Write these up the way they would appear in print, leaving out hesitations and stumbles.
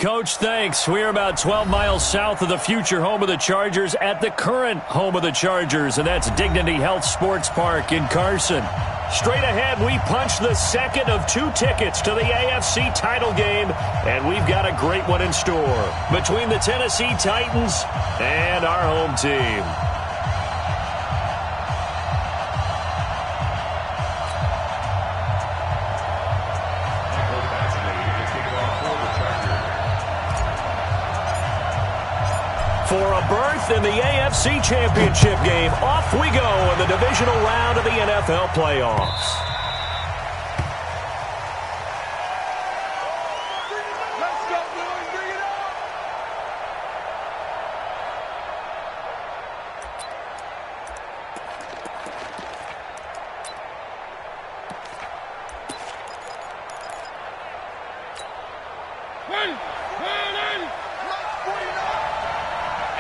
Coach, thanks. We're about 12 miles south of the future home of the Chargers at the current home of the Chargers, and that's Dignity Health Sports Park in Carson. Straight ahead, we punch the second of 2 tickets to the AFC title game, and we've got a great one in store between the Tennessee Titans and our home team. For a berth in the AFC Championship game, off we go in the divisional round of the NFL playoffs. Let's go, boys. Bring it on.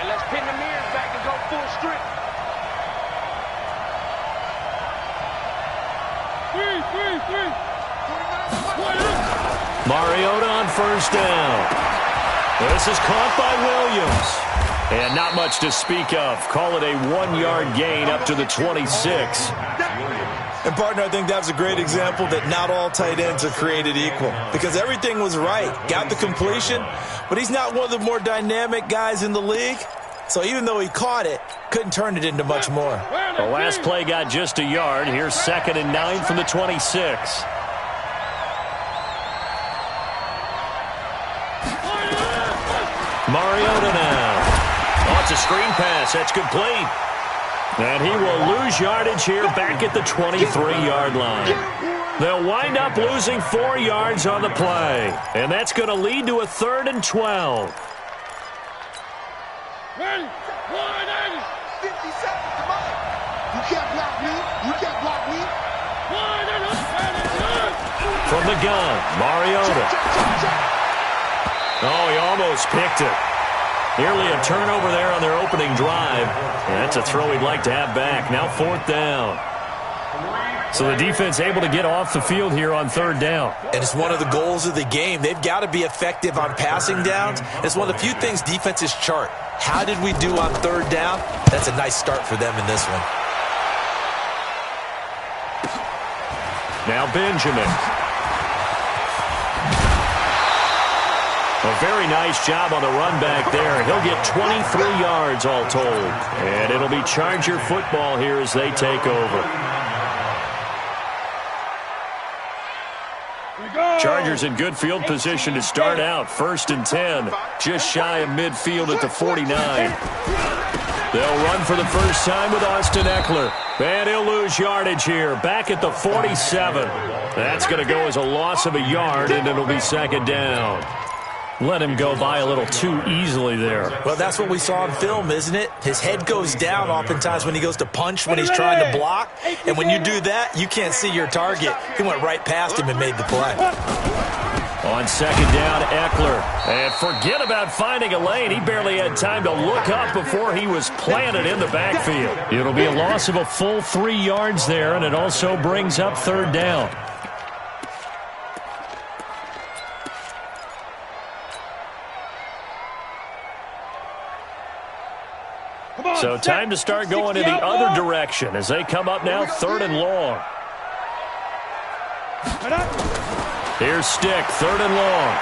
And let's pin the mirrors back and go full strength. Mariota on first down. This is caught by Williams. And not much to speak of. Call it a 1-yard gain up to the 26. And, partner, I think that was a great example that not all tight ends are created equal. Because everything was right. Got the completion, but he's not one of the more dynamic guys in the league. So even though he caught it, couldn't turn it into much more. The last play got just a yard. Here's 2nd and 9 from the 26. Mariota now. Oh, it's a screen pass. That's complete. And he will lose yardage here back at the 23-yard line. They'll wind up losing 4 yards on the play. And that's going to lead to a 3rd and 12. 50 seconds, come on. You can't block me. You can't block me. From the gun, Mariota. Oh, he almost picked it. Nearly a turnover there on their opening drive. And that's a throw he'd like to have back. Now 4th down. So the defense able to get off the field here on 3rd down. And it's one of the goals of the game. They've got to be effective on passing downs. It's one of the few things defenses chart. How did we do on 3rd down? That's a nice start for them in this one. Now Benjamin. A very nice job on the run back there. He'll get 23 yards all told. And it'll be Charger football here as they take over. Chargers in good field position to start out. 1st and 10. Just shy of midfield at the 49. They'll run for the first time with Austin Eckler. And he'll lose yardage here. Back at the 47. That's going to go as a loss of a yard, and it'll be 2nd down. Let him go by a little too easily there. Well, that's what we saw in film, isn't it? His head goes down oftentimes when he goes to punch, when he's trying to block. And when you do that, you can't see your target. He went right past him and made the play. On 2nd down, Eckler. And forget about finding a lane. He barely had time to look up before he was planted in the backfield. It'll be a loss of a full 3 yards there, and it also brings up 3rd down. So time to start going in the other direction as they come up now 3rd and long. Here's Stick, 3rd and long.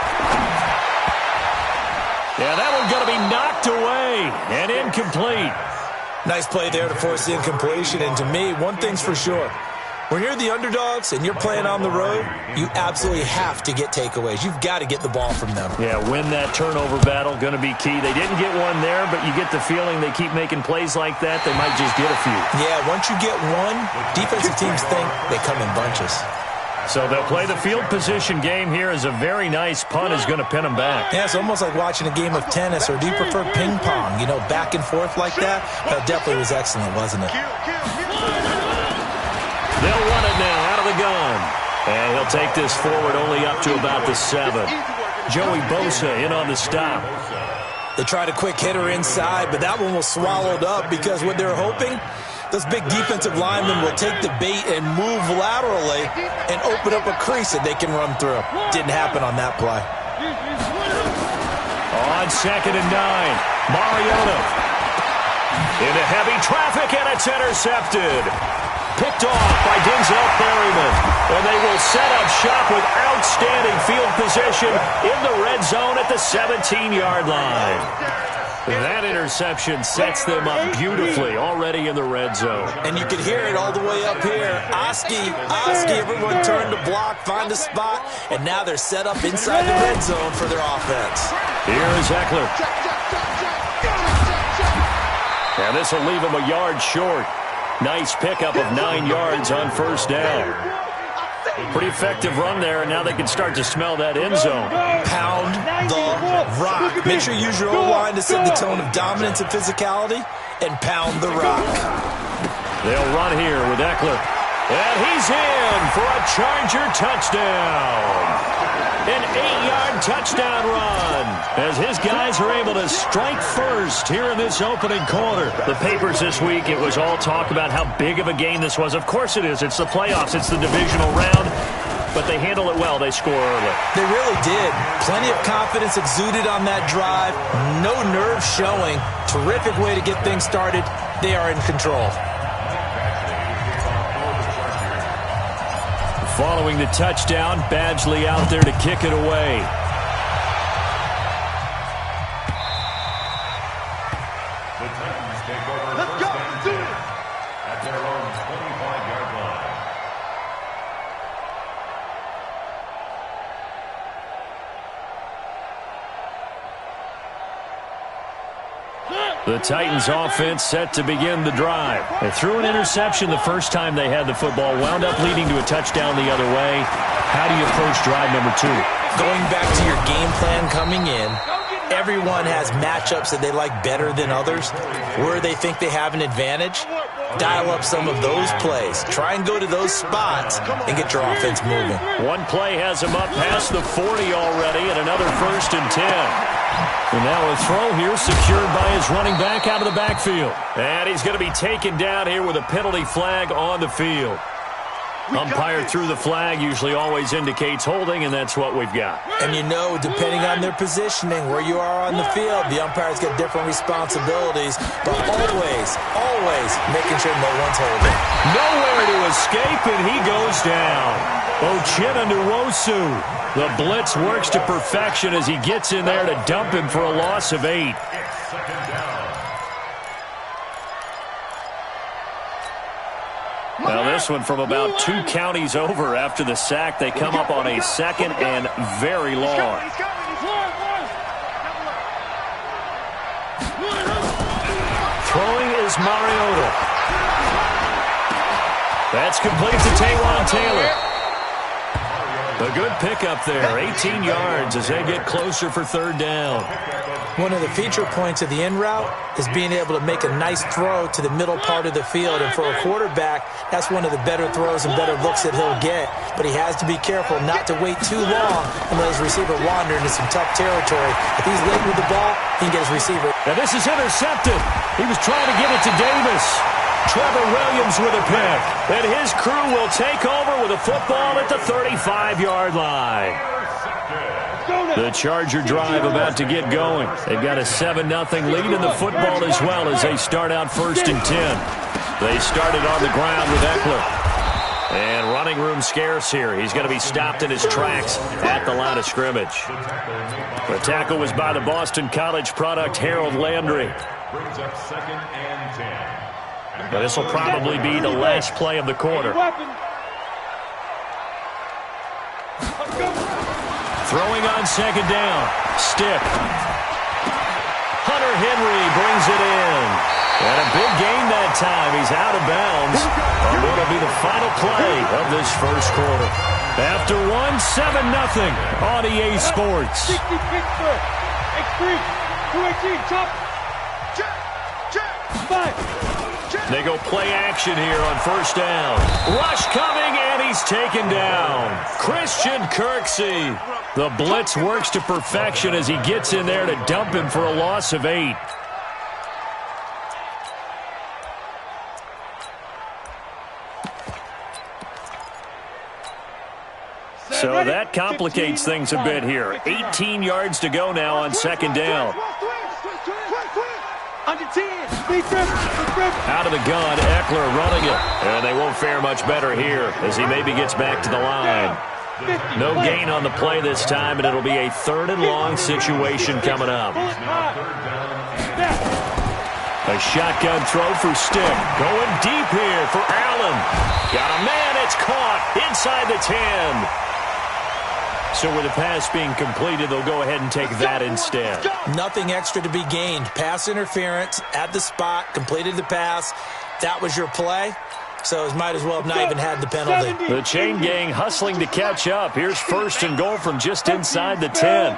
Yeah, that one's going to be knocked away and incomplete. Nice play there to force the incompletion. And to me, one thing's for sure. When you're the underdogs and you're playing on the road, you absolutely have to get takeaways. You've got to get the ball from them. Yeah, win that turnover battle, going to be key. They didn't get one there, but you get the feeling they keep making plays like that, they might just get a few. Yeah, once you get one, defensive teams think they come in bunches. So they'll play the field position game here as a very nice punt is going to pin them back. Yeah, it's almost like watching a game of tennis, or do you prefer ping pong? You know, back and forth like that? That definitely was excellent, wasn't it? They'll run it now out of the gun. And he'll take this forward only up to about the 7. Joey Bosa in on the stop. They tried a quick hitter inside, but that one was swallowed up because what they're hoping, those big defensive linemen will take the bait and move laterally and open up a crease that they can run through. Didn't happen on that play. On 2nd and 9, Mariota into heavy traffic, and it's intercepted. Picked off by Denzel Perryman. And they will set up shop with outstanding field position in the red zone at the 17-yard line. That interception sets them up beautifully already in the red zone. And you can hear it all the way up here. Oski, everyone turned to block, find a spot, and now they're set up inside the red zone for their offense. Here is Eckler. And this will leave him a yard short. Nice pickup of 9 yards on first down. Pretty effective run there, and now they can start to smell that end zone. Pound the rock. Make sure you use your O-line to set the tone of dominance and physicality, and pound the rock. They'll run here with Eckler. And he's in for a Charger touchdown. An 8-yard touchdown run as his guys are able to strike first here in this opening quarter. The papers this week, it was all talk about how big of a game this was. Of course it is. It's the playoffs. It's the divisional round. But they handle it well. They score early. They really did. Plenty of confidence exuded on that drive. No nerve showing. Terrific way to get things started. They are in control. Following the touchdown, Badgley out there to kick it away. The Titans take over first and 10 at their own 25-yard line. The Titans offense set to begin the drive. They threw an interception the first time they had the football, wound up leading to a touchdown the other way. How do you approach drive number 2? Going back to your game plan coming in, everyone has matchups that they like better than others. Where they think they have an advantage, dial up some of those plays. Try and go to those spots and get your offense moving. One play has him up past the 40 already, and another 1st and 10. And now a throw here secured by his running back out of the backfield. And he's going to be taken down here with a penalty flag on the field. Umpire threw the flag, usually always indicates holding, and that's what we've got. And you know, depending on their positioning, where you are on the field, the umpires get different responsibilities, but always making sure no one's holding. Nowhere to escape, and he goes down. Uchenna Nwosu. The blitz works to perfection as he gets in there to dump him for a loss of 8. Now this one from about 2 counties over after the sack. They come up on a 2nd and very long. Throwing is Mariota. That's complete to Taywan Taylor. A good pickup there, 18 yards as they get closer for 3rd down. One of the feature points of the in route is being able to make a nice throw to the middle part of the field. And for a quarterback, that's one of the better throws and better looks that he'll get. But he has to be careful not to wait too long and let his receiver wander into some tough territory. If he's late with the ball, he can get his receiver. Now this is intercepted. He was trying to get it to Davis. Trevor Williams with a pick. And his crew will take over with a football at the 35-yard line. The Charger drive about to get going. They've got a 7-0 lead in the football as well as they start out 1st and 10. They started on the ground with Eckler. And running room scarce here. He's going to be stopped in his tracks at the line of scrimmage. The tackle was by the Boston College product, Harold Landry. Brings up 2nd and 10. Now, this will probably be the last play of the quarter. Throwing on 2nd down. Stick. Hunter Henry brings it in. And a big gain that time. He's out of bounds. And it'll be the final play of this first quarter. After 7-0 on EA Sports. They go play action here on 1st down. Rush coming, and he's taken down. Christian Kirksey. The blitz works to perfection as he gets in there to dump him for a loss of 8. So that complicates things a bit here. 18 yards to go now on second down. Out of the gun, Eckler running it. And they won't fare much better here as he maybe gets back to the line. No gain on the play this time, and it'll be a 3rd and long situation coming up. A shotgun throw for Stick. Going deep here for Allen. Got a man. It's caught inside the 10. So with the pass being completed, they'll go ahead and take that instead. Nothing extra to be gained. Pass interference at the spot, completed the pass. That was your play. So it might as well have not even had the penalty. The chain gang hustling to catch up. Here's 1st and goal from just inside the 10.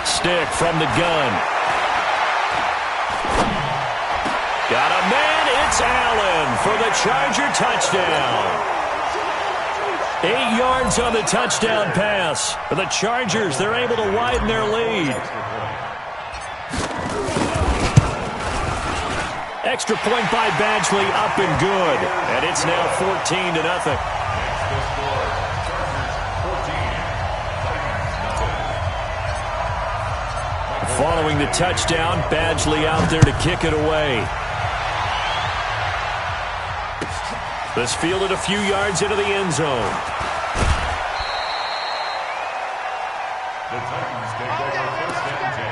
Stick from the gun. Got a man. It's Allen for the Charger touchdown. 8 yards on the touchdown pass. For the Chargers, they're able to widen their lead. Extra point by Badgley, up and good. And it's now 14-0. Following the touchdown, Badgley out there to kick it away. This fielded a few yards into the end zone. The Titans take over 1st and 10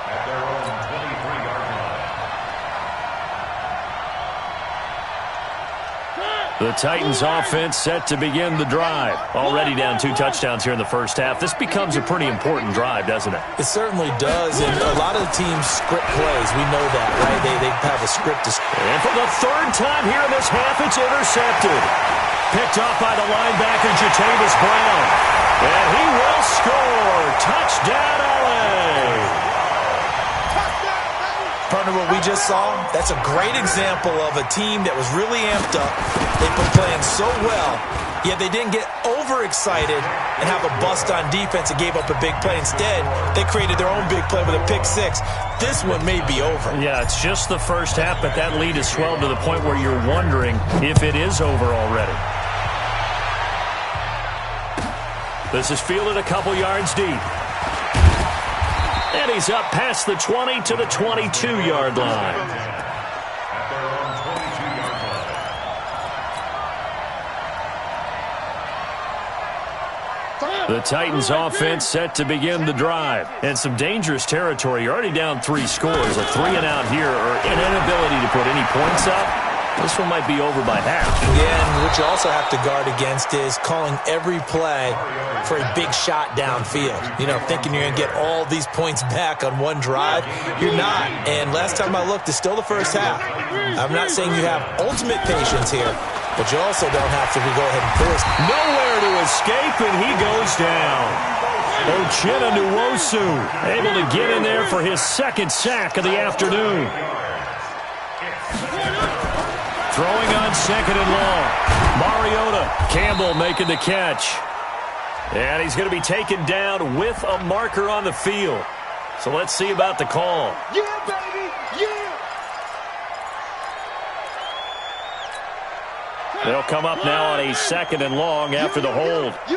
at their own 23-yard line. The Titans offense set to begin the drive. Already down 2 touchdowns here in the first half. This becomes a pretty important drive, doesn't it? It certainly does, and a lot of the teams script plays. We know that, right? They have a script. And for the 3rd time here in this half, it's intercepted. Picked off by the linebacker, Jatavis Brown. And he will score. Touchdown, LA. Partner, what we just saw, that's a great example of a team that was really amped up. They've been playing so well, yet they didn't get overexcited and have a bust on defense and gave up a big play. Instead, they created their own big play with a pick 6. This one may be over. Yeah, it's just the first half, but that lead has swelled to the point where you're wondering if it is over already. This is fielded a couple yards deep. And he's up past the 20 to the 22-yard line. At their own 22-yard line. The Titans offense set to begin the drive. And some dangerous territory. You're already down 3 scores. A 3-and-out here or an inability to put any points up. This one might be over by half. Yeah, and what you also have to guard against is calling every play for a big shot downfield. You know, thinking you're going to get all these points back on one drive. You're not. And last time I looked, it's still the first half. I'm not saying you have ultimate patience here, but you also don't have to go ahead and force. Nowhere to escape, and he goes down. Uchenna Nwosu able to get in there for his 2nd sack of the afternoon. Throwing on 2nd and long. Mariota. Campbell making the catch. And he's going to be taken down with a marker on the field. So let's see about the call. Yeah, baby, yeah. They'll come up now on a 2nd and long after the hold. You.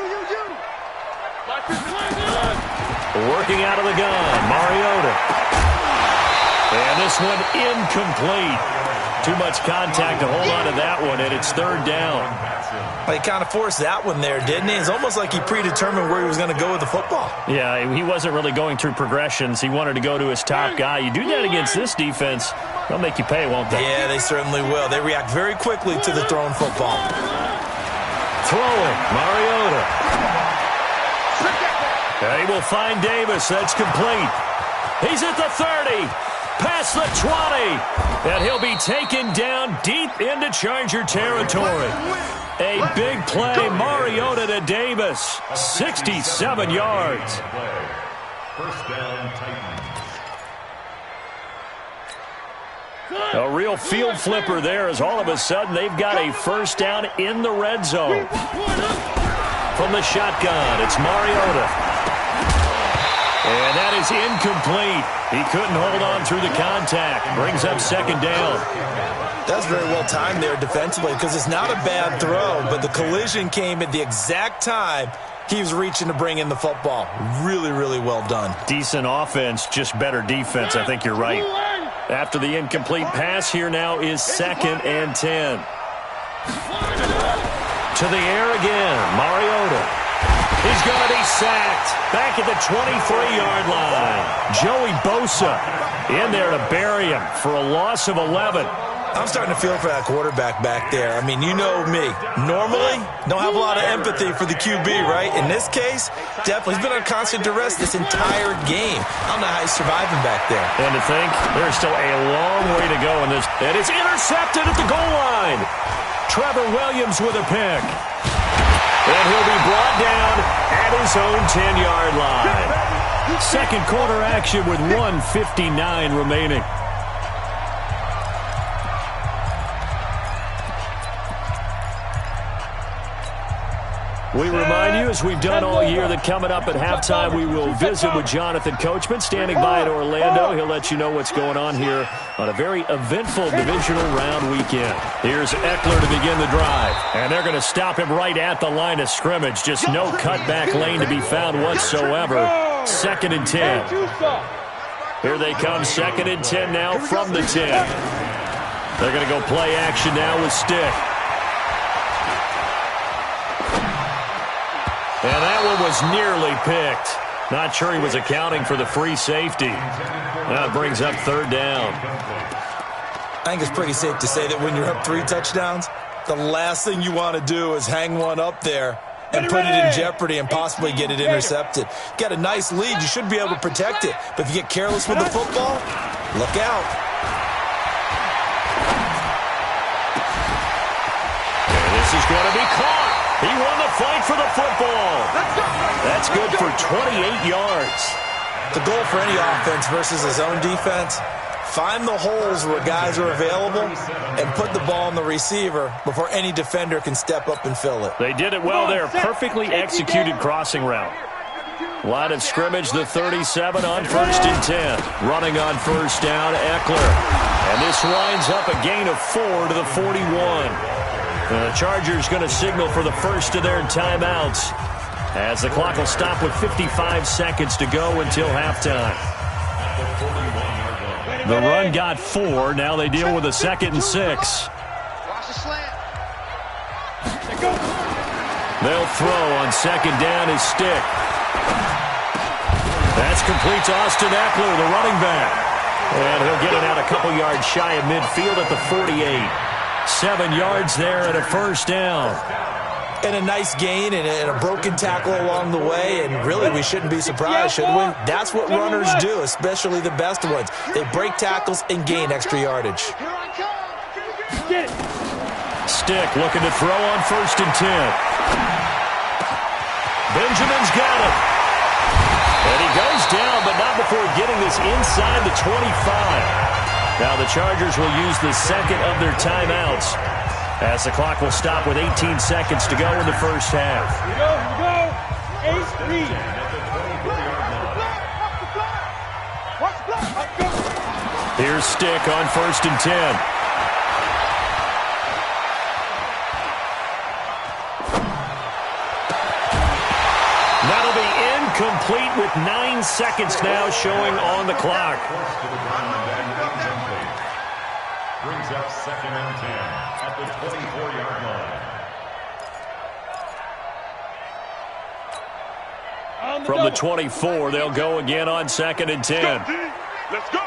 Working out of the gun, Mariota. And this one incomplete. Too much contact to hold on to that one, and it's 3rd down. Well, he kind of forced that one there, didn't he? It's almost like he predetermined where he was going to go with the football. Yeah, he wasn't really going through progressions. He wanted to go to his top guy. You do that against this defense, they'll make you pay, won't they? Yeah, they certainly will. They react very quickly to the thrown football. Throwing, Mariota. He will find Davis. That's complete. He's at the 30. Past the 20. And he'll be taken down deep into Charger territory. A big play, Mariota to Davis. 67 yards. First down, Titans. A real field flipper there as all of a sudden they've got a 1st down in the red zone. From the shotgun, it's Mariota. And that is incomplete. He couldn't hold on through the contact. Brings up second down. That's very well timed there defensively because it's not a bad throw, but the collision came at the exact time he was reaching to bring in the football. Really, really well done. Decent offense, just better defense. I think you're right. After the incomplete pass, here now is 2nd and 10. To the air again, Mariota. He's going to be sacked. Back at the 23-yard line. Joey Bosa in there to bury him for a loss of 11. I'm starting to feel for that quarterback back there. I mean, you know me. Normally, don't have a lot of empathy for the QB, right? In this case, definitely. He's been on constant duress this entire game. I don't know how he's surviving back there. And to think, there's still a long way to go in this. And it's intercepted at the goal line. Trevor Williams with a pick. And he'll be brought down at his own 10-yard line. Second quarter action with 1:59 remaining. We remind you, as we've done all year, that coming up at halftime, we will visit with Jonathan Coachman, standing by at Orlando. He'll let you know what's going on here on a very eventful divisional round weekend. Here's Eckler to begin the drive, and they're going to stop him right at the line of scrimmage. Just no cutback lane to be found whatsoever. 2nd and 10. Here they come, 2nd and 10 now from the 10. They're going to go play action now with Stick. And that one was nearly picked. Not sure he was accounting for the free safety. That brings up 3rd down. I think it's pretty safe to say that when you're up 3 touchdowns, the last thing you want to do is hang one up there and put it in jeopardy and possibly get it intercepted. Got a nice lead. You should be able to protect it. But if you get careless with the football, look out. And this is going to be caught. He won the fight for the football. That's good for 28 yards. The goal for any offense versus his own defense, find the holes where guys are available and put the ball on the receiver before any defender can step up and fill it. They did it well there. Perfectly executed crossing route. Line of scrimmage, the 37 on 1st and 10. Running on 1st down, Eckler. And this winds up a gain of 4 to the 41. The Chargers going to signal for the first of their timeouts as the clock will stop with 55 seconds to go until halftime. The run got 4. Now they deal with a 2nd and 6. Watch the slant. They'll throw on 2nd down his Stick. That's complete to Austin Eckler, the running back. And he'll get it out a couple yards shy of midfield at the 48. 7 yards there and a 1st down. And a nice gain and a broken tackle along the way. And really, we shouldn't be surprised, should we? That's what runners do, especially the best ones. They break tackles and gain extra yardage. Stick looking to throw on 1st and 10. Benjamin's got it. And he goes down, but not before getting this inside the 25. Now the Chargers will use the 2nd of their timeouts as the clock will stop with 18 seconds to go in the first half. Here's Stick on 1st and 10. That'll be incomplete with 9 seconds now showing on the clock. Brings up 2nd and 10 at the 24-yard line. From the 24, they'll go again on 2nd and 10. Let's go.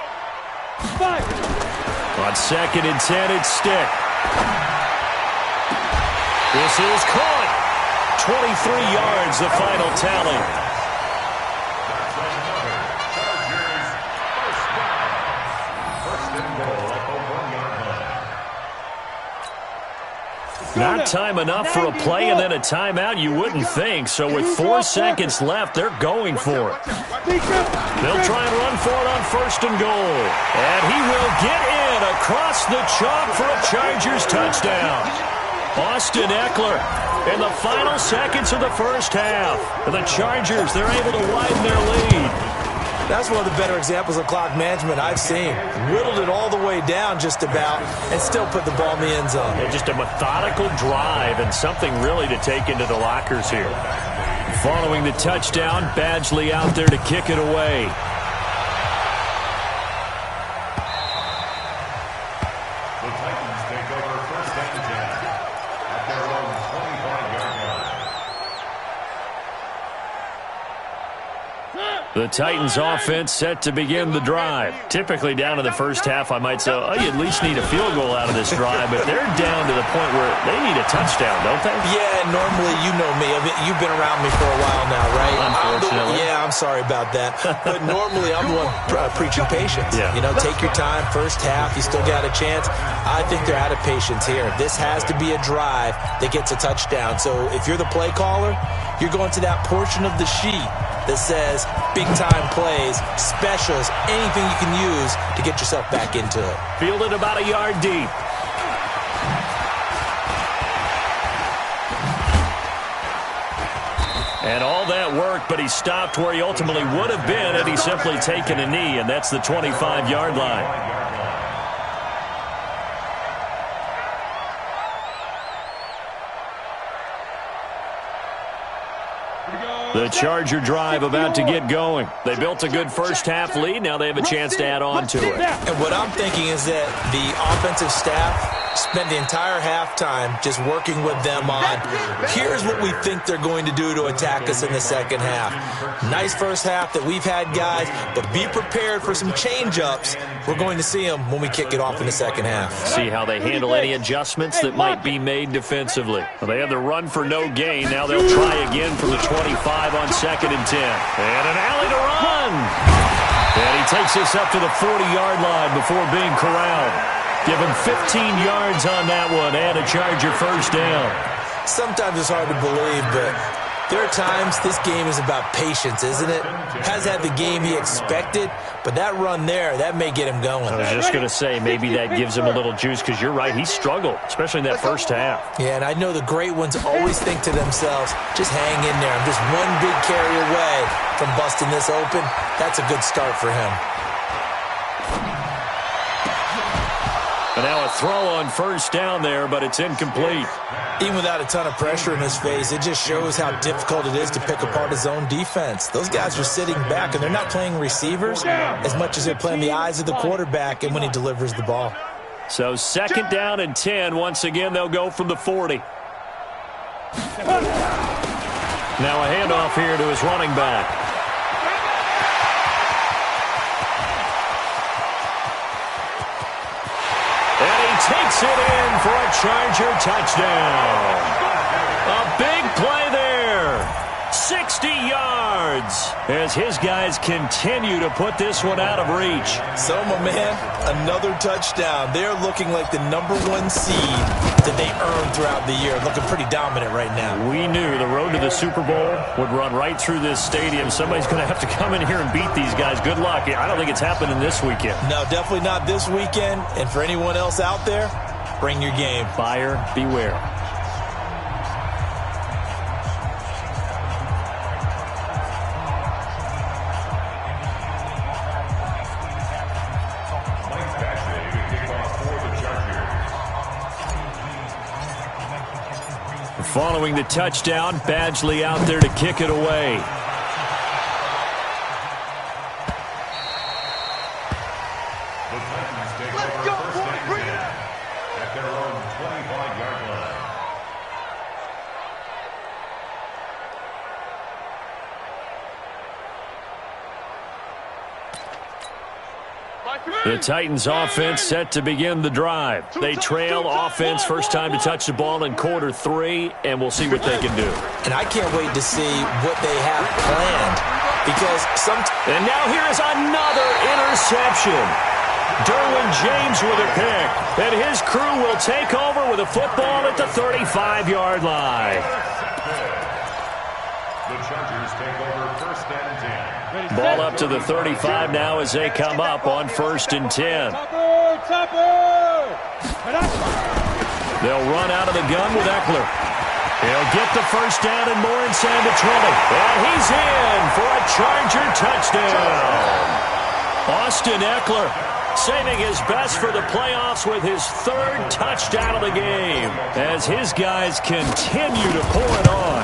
On 2nd and 10, it's Stick. This is caught. 23 yards, the final tally. Not time enough for a play and then a timeout, you wouldn't think. So with 4 seconds left, they're going for it. They'll try and run for it on 1st and goal. And he will get in across the chalk for a Chargers touchdown. Austin Eckler in the final seconds of the first half. The Chargers, they're able to widen their lead. That's one of the better examples of clock management I've seen. Whittled it all the way down just about and still put the ball in the end zone. Yeah, just a methodical drive and something really to take into the lockers here. Following the touchdown, Badgley out there to kick it away. The Titans take over first and 10 at their own 25-yard line. The Titans offense set to begin the drive. Typically down to the first half, I might say, oh, you at least need a field goal out of this drive, but they're down to the point where they need a touchdown, don't they? Yeah, normally, you know me. You've been around me for a while now, right? Unfortunately. I'm sorry about that. But normally, I'm the one preaching patience. Yeah. You know, take your time. First half, you still got a chance. I think they're out of patience here. This has to be a drive that gets a touchdown. So if you're the play caller, you're going to that portion of the sheet that says big-time plays, specials, anything you can use to get yourself back into it. Fielded about a yard deep. And all that work, but he stopped where he ultimately would have been had he simply taken a knee, and that's the 25-yard line. The Charger drive about to get going. They built a good first-half lead. Now they have a chance to add on to it. And what I'm thinking is that the offensive staff spent the entire halftime just working with them on, here's what we think they're going to do to attack us in the second half. Nice first half that we've had, guys, but be prepared for some change-ups. We're going to see them when we kick it off in the second half. See how they handle any adjustments that might be made defensively. Well, they have the run for no gain. Now they'll try again from the 25 on 2nd and 10. And an alley to run. And he takes this up to the 40-yard line before being corralled. Give him 15 yards on that one and a Charger first down. Sometimes it's hard to believe, but there are times this game is about patience, isn't it? Has had the game he expected, but that run there, that may get him going. I was just going to say, maybe that gives him a little juice because you're right, he struggled, especially in that first half. Yeah, and I know the great ones always think to themselves, just hang in there. I'm just one big carry away from busting this open. That's a good start for him. And now a throw on first down there, but it's incomplete. Even without a ton of pressure in his face, it just shows how difficult it is to pick apart his own defense. Those guys are sitting back, and they're not playing receivers as much as they're playing the eyes of the quarterback and when he delivers the ball. So 2nd down and 10. Once again, they'll go from the 40. Now a handoff here to his running back. Takes it in for a Charger touchdown. A big play there. 60 yards as his guys continue to put this one out of reach. So, my man, another touchdown. They're looking like the #1 seed that they earned throughout the year. Looking pretty dominant right now. We knew the road to the Super Bowl would run right through this stadium. Somebody's going to have to come in here and beat these guys. Good luck. I don't think it's happening this weekend. No, definitely not this weekend. And for anyone else out there, bring your game. Buyer beware. Following the touchdown, Badgley out there to kick it away. The Titans take over first and 10 at their own 25-yard line. The Titans offense set to begin the drive. They trail offense first time to touch the ball in quarter 3, and we'll see what they can do. And I can't wait to see what they have planned because And now here is another interception. Derwin James with a pick, and his crew will take over with a football at the 35-yard line. The Chargers take over first and 10. Ball up to the 35 now as they come up on 1st and 10. They'll run out of the gun with Eckler. He'll get the first down and more inside the 20. And he's in for a Charger touchdown. Austin Eckler saving his best for the playoffs with his third touchdown of the game as his guys continue to pour it on.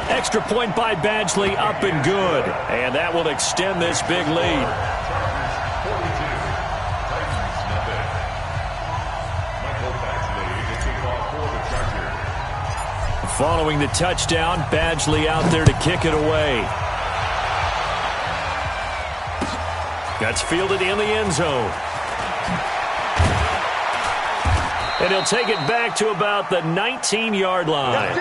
Extra point by Badgley, up and good. And that will extend this big lead. Following the touchdown, Badgley out there to kick it away. That's fielded in the end zone. And he'll take it back to about the 19-yard line.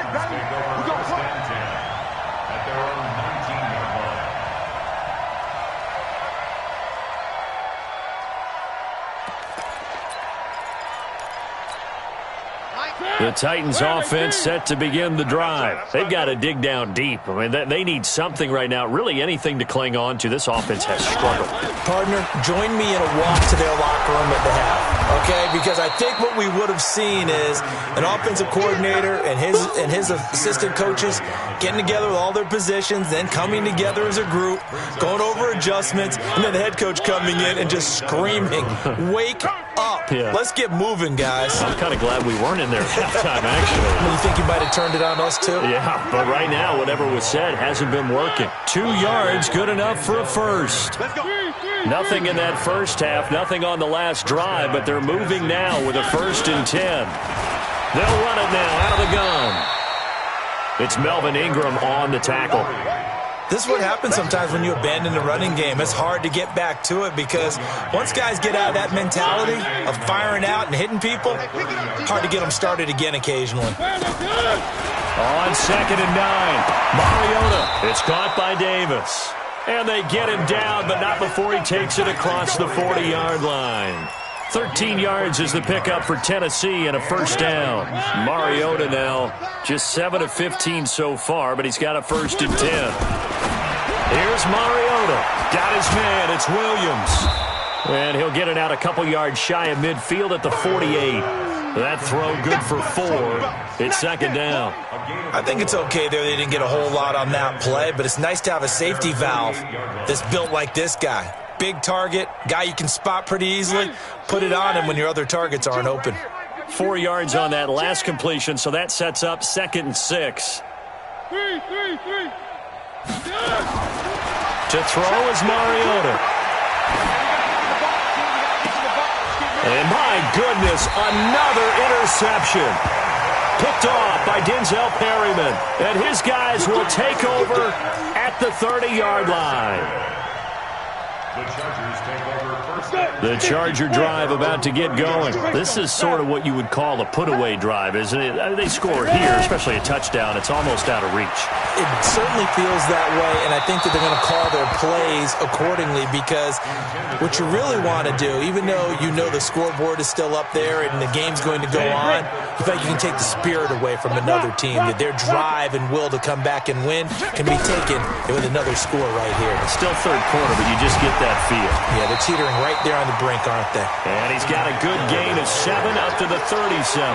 The Titans offense set to begin the drive. They've got to dig down deep. I mean, they need something right now, really anything to cling on to. This offense has struggled. Partner, join me in a walk to their locker room at the half, okay? Because I think what we would have seen is an offensive coordinator and his assistant coaches getting together with all their positions, then coming together as a group, going over adjustments, and then the head coach coming in and just screaming, "Wake up. Yeah. Let's get moving, guys." I'm kind of glad we weren't in there at halftime, actually. You think you might have turned it on us, too? Yeah, but right now, whatever was said hasn't been working. 2 yards, good enough for a first. Nothing in that first half, nothing on the last drive, but they're moving now with a 1st and 10. They'll run it now out of the gun. It's Melvin Ingram on the tackle. This is what happens sometimes when you abandon the running game. It's hard to get back to it because once guys get out of that mentality of firing out and hitting people, hard to get them started again occasionally. On 2nd and 9, Mariota. It's caught by Davis. And they get him down, but not before he takes it across the 40-yard line. 13 yards is the pickup for Tennessee and a 1st down. Mariota now just 7 of 15 so far, but he's got a 1st and 10. Here's Mariota. Got his man. It's Williams. And he'll get it out a couple yards shy of midfield at the 48. That throw good for 4. It's 2nd down. I think it's okay there. They didn't get a whole lot on that play, but it's nice to have a safety valve that's built like this guy. Big target, guy you can spot pretty easily. Put it on him when your other targets aren't open. 4 yards on that last completion, so that sets up 2nd and 6. To throw is Mariota. And my goodness, another interception. Picked off by Denzel Perryman. And his guys will take over at the 30-yard line. The Charger drive about to get going. This is sort of what you would call a put-away drive, isn't it? They score here, especially a touchdown. It's almost out of reach. It certainly feels that way, and I think that they're going to call their plays accordingly because what you really want to do, even though you know the scoreboard is still up there and the game's going to go on, you feel like you can take the spirit away from another team, that their drive and will to come back and win can be taken with another score right here. It's still 3rd quarter, but you just get that feel. Yeah, they're teetering right there on the brink, aren't they? And he's got a good gain of 7 up to the 37.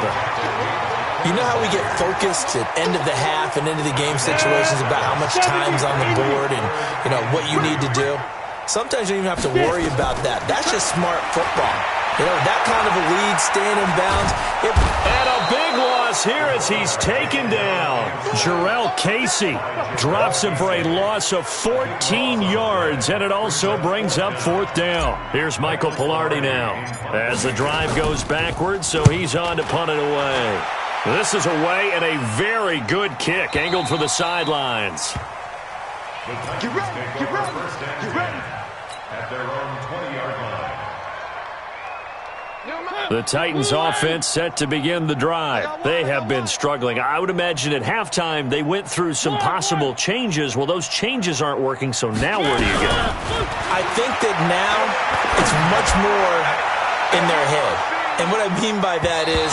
You know how we get focused at end of the half and into the game situations about how much time's on the board and, you know, what you need to do? Sometimes you don't even have to worry about that. That's just smart football. You know, that kind of a lead, staying in bounds. And a big loss here as he's taken down. Jarrell Casey drops him for a loss of 14 yards, and it also brings up 4th down. Here's Michael Pilardi now as the drive goes backwards, so he's on to punt it away. This is away and a very good kick angled for the sidelines. Get ready, get ready, get ready. At their own 20-yard line. The Titans offense set to begin the drive. They have been struggling. I would imagine at halftime they went through some possible changes. Well, those changes aren't working, so now where do you go? I think that now it's much more in their head. And what I mean by that is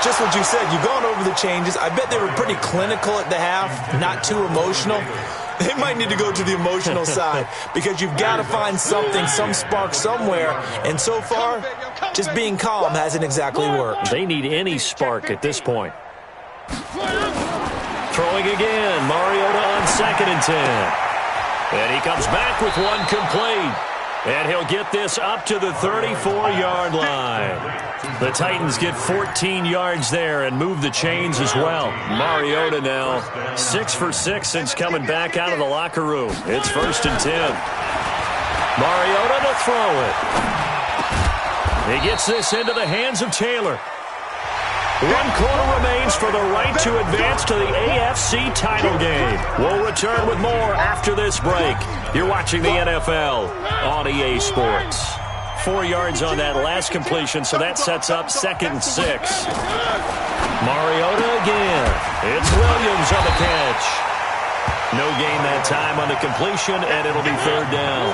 just what you said. You've gone over the changes. I bet they were pretty clinical at the half, not too emotional. They might need to go to the emotional side because you've got to find something, some spark somewhere. And so far, just being calm hasn't exactly worked. They need any spark at this point. Throwing again. Mariota on 2nd and 10. And he comes back with one complete. And he'll get this up to the 34-yard line. The Titans get 14 yards there and move the chains as well. Mariota now 6 for 6 since coming back out of the locker room. It's 1st and 10. Mariota to throw it. He gets this into the hands of Taylor. 1 quarter remains for the right to advance to the AFC title game. We'll return with more after this break. You're watching the NFL on EA Sports. 4 yards on that last completion, so that sets up 2nd and 6. Mariota again. It's Williams on the catch. No gain that time on the completion, and it'll be 3rd down.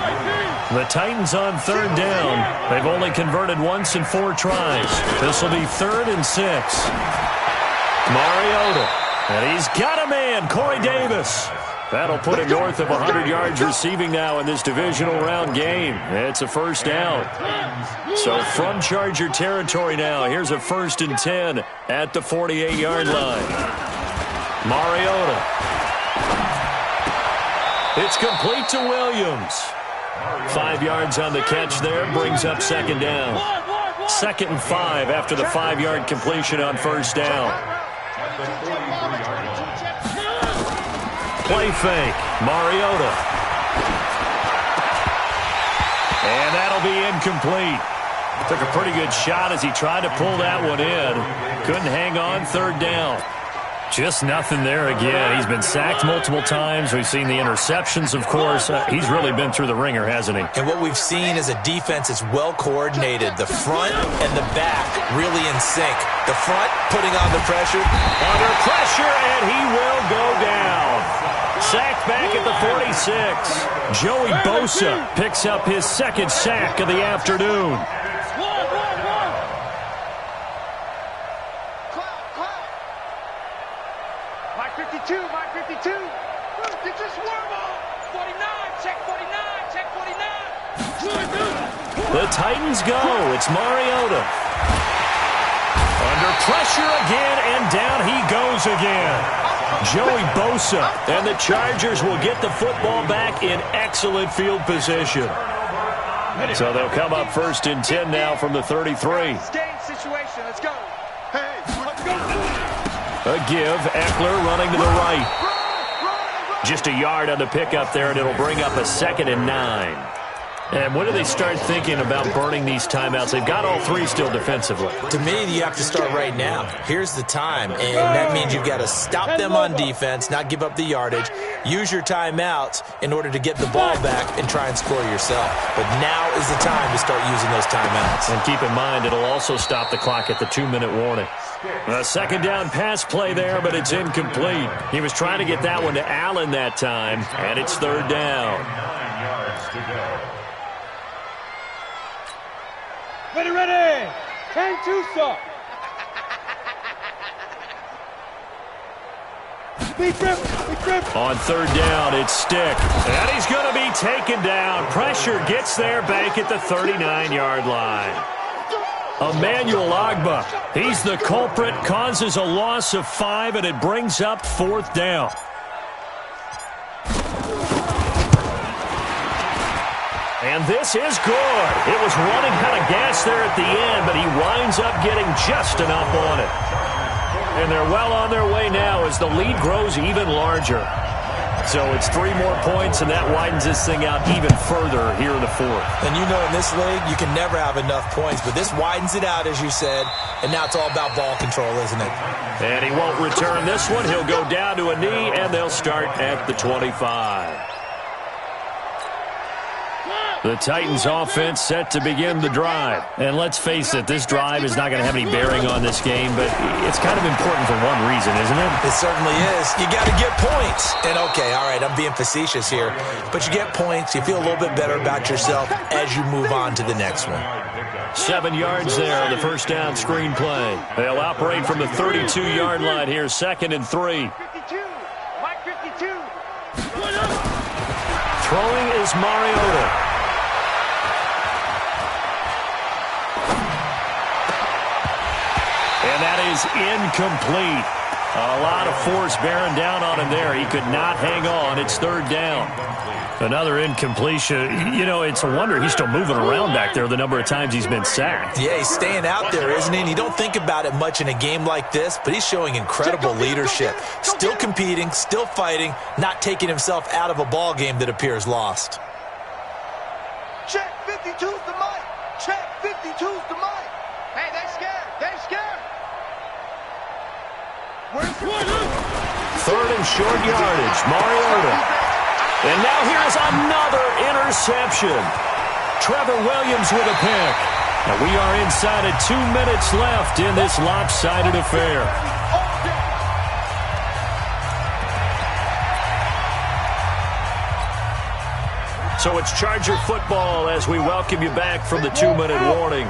The Titans on 3rd down. They've only converted once in 4 tries. This will be 3rd and 6. Mariota. And he's got a man, Corey Davis. That'll put him north of 100 yards receiving now in this divisional round game. It's a 1st down. So from Charger territory now, here's a 1st and 10 at the 48-yard line. Mariota. It's complete to Williams. 5 yards on the catch there, brings up 2nd down. 2nd and 5 after the 5-yard completion on 1st down. Play fake, Mariota. And that'll be incomplete. Took a pretty good shot as he tried to pull that one in. Couldn't hang on, 3rd down. Just nothing there again. He's been sacked multiple times. We've seen the interceptions, of course. He's really been through the ringer, hasn't he? And what we've seen is a defense that's well coordinated. The front and the back really in sync. The front putting on the pressure. Under pressure, and he will go down. Sacked back at the 46. Joey Bosa picks up his 2nd sack of the afternoon. Mike 52. Did you swerve on? 49, check 49, check 49. The Titans go. It's Mariota. Under pressure again, and down he goes again. Joey Bosa, and the Chargers will get the football back in excellent field position. So they'll come up 1st and 10 now from the 33. Game situation. Let's go. Hey, let's go. A give, Eckler running to the right. Just a yard on the pickup there, and it'll bring up a 2nd and 9. And when do they start thinking about burning these timeouts? They've got all 3 still defensively. To me, you have to start right now. Here's the time, and that means you've got to stop them on defense, not give up the yardage, use your timeouts in order to get the ball back and try and score yourself. But now is the time to start using those timeouts. And keep in mind, it'll also stop the clock at the 2-minute warning. A 2nd down pass play there, but it's incomplete. He was trying to get that one to Allen that time, and it's 3rd down. 9 yards to go. Ready. 10-2 stop. Big grip. On 3rd down, it's Stick. And he's going to be taken down. Pressure gets there back at the 39-yard line. Emmanuel Ogbah, he's the culprit, causes a loss of 5, and it brings up 4th down. And this is good. It was running out of gas there at the end, but he winds up getting just enough on it. And they're well on their way now as the lead grows even larger. So it's 3 more points, and that widens this thing out even further here in the 4th. And you know in this league, you can never have enough points, but this widens it out, as you said, and now it's all about ball control, isn't it? And he won't return this one. He'll go down to a knee, and they'll start at the 25. The Titans offense set to begin the drive. And let's face it, this drive is not going to have any bearing on this game, but it's kind of important for one reason, isn't it? It certainly is. You got to get points. And okay, all right, I'm being facetious here, but you get points, you feel a little bit better about yourself as you move on to the next one. 7 yards there on the 1st down screen play. They'll operate from the 32-yard line here, 2nd and 3. 52. Mike 52. Throwing is Mariota. And that is incomplete. A lot of force bearing down on him there. He could not hang on. It's third down. Another incompletion. You know, it's a wonder he's still moving around back there the number of times he's been sacked. Yeah, he's staying out there, isn't he? And you don't think about it much in a game like this, but he's showing incredible leadership. Still competing, still fighting, not taking himself out of a ball game that appears lost. Check 52's the mic. Check 52's the mic. Hey, they scared. They scared. Third and short yardage. Mariota. And now here's another interception. Trevor Williams with a pick. And we are inside of 2 minutes left in this lopsided affair. So it's Charger football as we welcome you back from the 2-minute warning.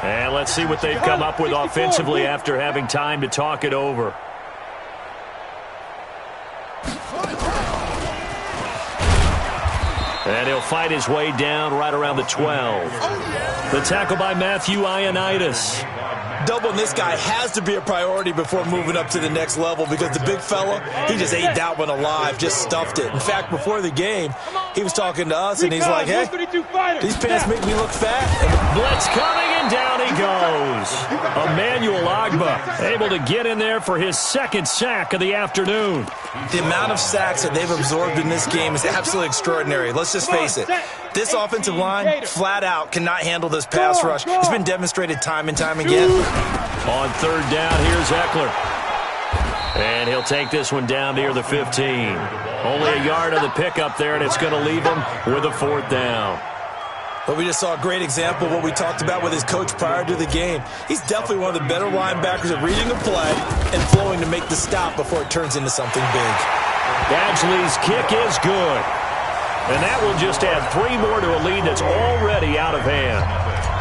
And let's see what they've come up with offensively after having time to talk it over. And he'll fight his way down right around the 12. The tackle by Matthew Ioannidis. Doubling this guy has to be a priority before moving up to the next level because the big fella, he just ate that one alive, just stuffed it. In fact, before the game, he was talking to us, and he's like, hey, these pants make me look fat. Blitz coming, and down he goes. Emmanuel Ogbah able to get in there for his second sack of the afternoon. The amount of sacks that they've absorbed in this game is absolutely extraordinary. Let's just face it. This offensive line, flat out, cannot handle this pass rush. It's been demonstrated time and time again. On third down, here's Eckler. And he'll take this one down near the 15. Only a yard of the pickup there, and it's going to leave him with a fourth down. But we just saw a great example of what we talked about with his coach prior to the game. He's definitely one of the better linebackers at reading a play and flowing to make the stop before it turns into something big. Badgley's kick is good. And that will just add 3 more to a lead that's already out of hand.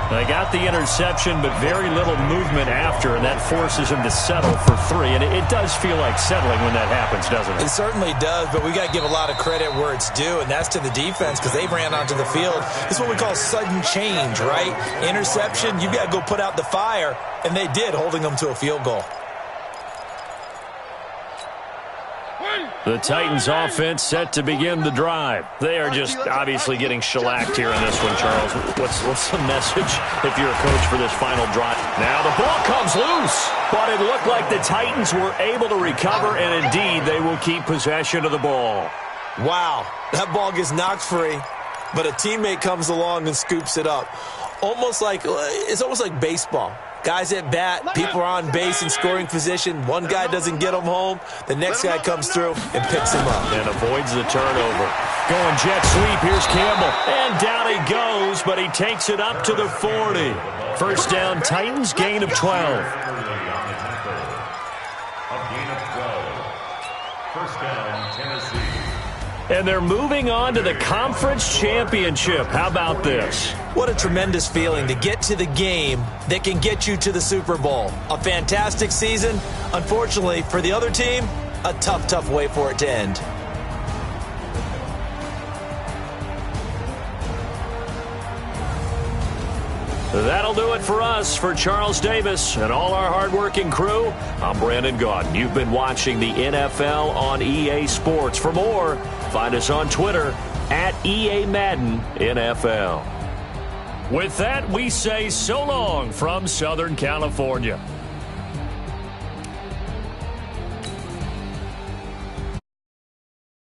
They got the interception, but very little movement after, and that forces him to settle for 3. And it does feel like settling when that happens, doesn't it? It certainly does, but we got to give a lot of credit where it's due, and that's to the defense because they ran onto the field. It's what we call sudden change, right? Interception, you got to go put out the fire, and they did, holding them to a field goal. The Titans offense set to begin the drive. They are just obviously getting shellacked here in this one, Charles. What's the message if you're a coach for this final drive? Now the ball comes loose, but it looked like the Titans were able to recover, and indeed they will keep possession of the ball. Wow, that ball gets knocked free, but a teammate comes along and scoops it up. It's almost like baseball. Guys at bat, people are on base in scoring position. One guy doesn't get him home. The next guy comes through and picks him up. And avoids the turnover. Going jet sweep. Here's Campbell. And down he goes, but he takes it up to the 40. First down, Titans, gain of 12. A gain of 12. First down, Tennessee. And they're moving on to the conference championship. How about this? What a tremendous feeling to get to the game that can get you to the Super Bowl. A fantastic season. Unfortunately, for the other team, a tough way for it to end. That'll do it for us. For Charles Davis and all our hardworking crew, I'm Brandon Gaudin. You've been watching the NFL on EA Sports. For more, find us on Twitter at EA Madden NFL. With that, we say so long from Southern California.